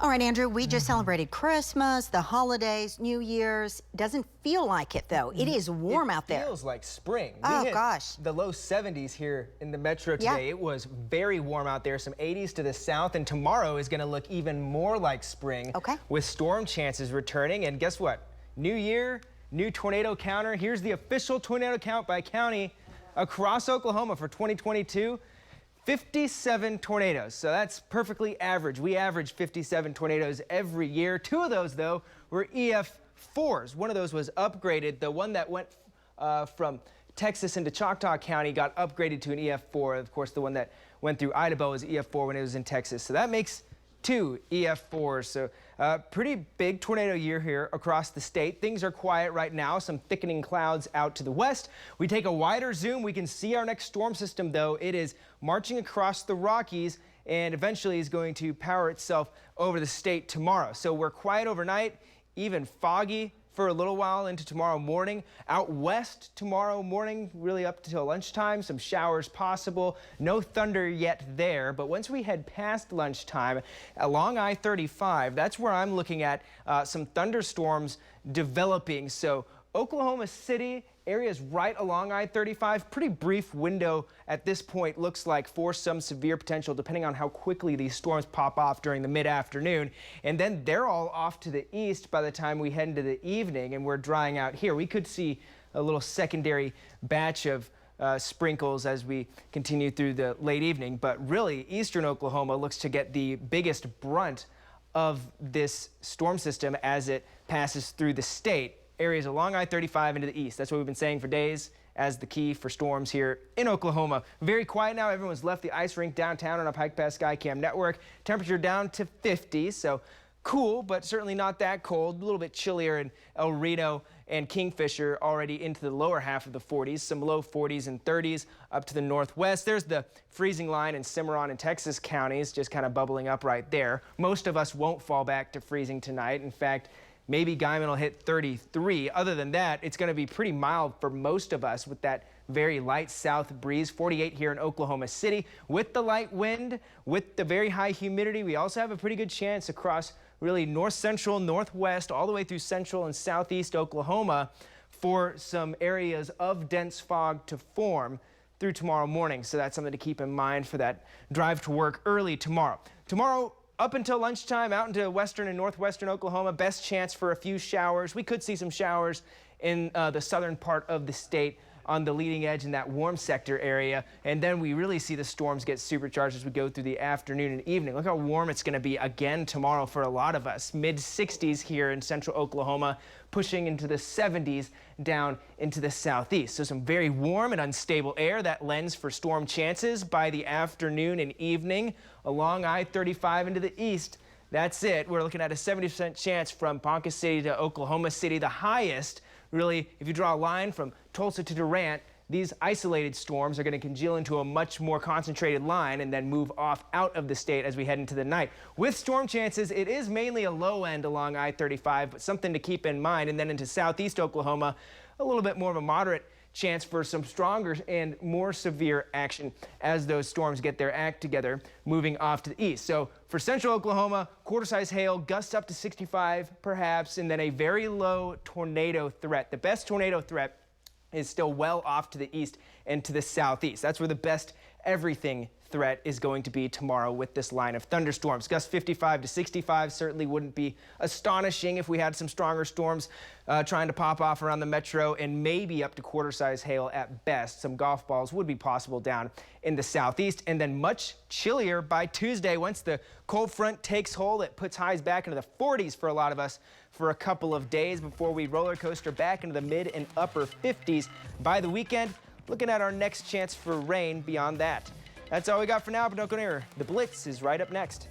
All right, Andrew, we just celebrated Christmas, the holidays, New Year's. Doesn't feel like it, though. It is warm out there. It feels like spring. Oh, we hit gosh. the low 70s here in the metro today. Yeah. It was very warm out there, some 80s to the south, and tomorrow is going to look even more like spring with storm chances returning. And guess what? New year, new tornado counter. Here's the official tornado count by county across Oklahoma for 2022. 57 tornadoes, so that's perfectly average. We average 57 tornadoes every year. 2 of those, though, were EF4s. One of those was upgraded. The one that went from Texas into Choctaw County got upgraded to an EF4. Of course, the one that went through Idaho was EF4 when it was in Texas. So that makes 2 EF4s. So pretty big tornado year here across the state. Things are quiet right now. Some thickening clouds out to the west. We take a wider zoom. We can see our next storm system, though. It is marching across the Rockies and eventually is going to power itself over the state tomorrow. So we're quiet overnight, even foggy for a little while into tomorrow morning. Out west tomorrow morning, really up till lunchtime, some showers possible. No thunder yet there, but once we head past lunchtime along I-35, that's where I'm looking at some thunderstorms developing. So Oklahoma City, areas right along I-35, pretty brief window at this point looks like for some severe potential depending on how quickly these storms pop off during the mid-afternoon. And then they're all off to the east by the time we head into the evening and we're drying out here. We could see a little secondary batch of sprinkles as we continue through the late evening, but really eastern Oklahoma looks to get the biggest brunt of this storm system as it passes through the state. Areas along I-35 into the east. That's what we've been saying for days as the key for storms here in Oklahoma. Very quiet now. Everyone's left the ice rink downtown on our Pike Pass Skycam network. Temperature down to 50, so cool, but certainly not that cold. A little bit chillier in El Reno and Kingfisher, already into the lower half of the 40s. Some low 40s and 30s up to the northwest. There's the freezing line in Cimarron and Texas counties, just kind of bubbling up right there. Most of us won't fall back to freezing tonight. In fact, maybe Guyman will hit 33. Other than that, it's going to be pretty mild for most of us with that very light south breeze. 48 here in Oklahoma City. With the light wind, with the very high humidity, we also have a pretty good chance across really north central, northwest, all the way through central and southeast Oklahoma for some areas of dense fog to form through tomorrow morning. So that's something to keep in mind for that drive to work early tomorrow. Tomorrow, up until lunchtime, out into western and northwestern Oklahoma, best chance for a few showers. We could see some showers in the southern part of the state on the leading edge in that warm sector area. And then we really see the storms get supercharged as we go through the afternoon and evening. Look how warm it's going to be again tomorrow for a lot of us. Mid-60s here in central Oklahoma, pushing into the 70s down into the southeast. So some very warm and unstable air that lends for storm chances by the afternoon and evening along I-35 into the east. That's it. We're looking at a 70% chance from Ponca City to Oklahoma City. The highest, really, if you draw a line from Tulsa to Durant, these isolated storms are going to congeal into a much more concentrated line and then move off out of the state as we head into the night. With storm chances, it is mainly a low end along I-35, but something to keep in mind. And then into southeast Oklahoma, a little bit more of a moderate chance for some stronger and more severe action as those storms get their act together moving off to the east. So for central Oklahoma, quarter-size hail, gusts up to 65 perhaps, and then a very low tornado threat. The best tornado threat is still well off to the east and to the southeast. That's where the best everything threat is going to be tomorrow with this line of thunderstorms. Gusts 55 to 65 certainly wouldn't be astonishing if we had some stronger storms trying to pop off around the metro, and maybe up to quarter-size hail at best. Some golf balls would be possible down in the southeast, and then much chillier by Tuesday. Once the cold front takes hold, it puts highs back into the 40s for a lot of us for a couple of days before we roller coaster back into the mid and upper 50s by the weekend. Looking at our next chance for rain beyond that. That's all we got for now, but don't go anywhere. The Blitz is right up next.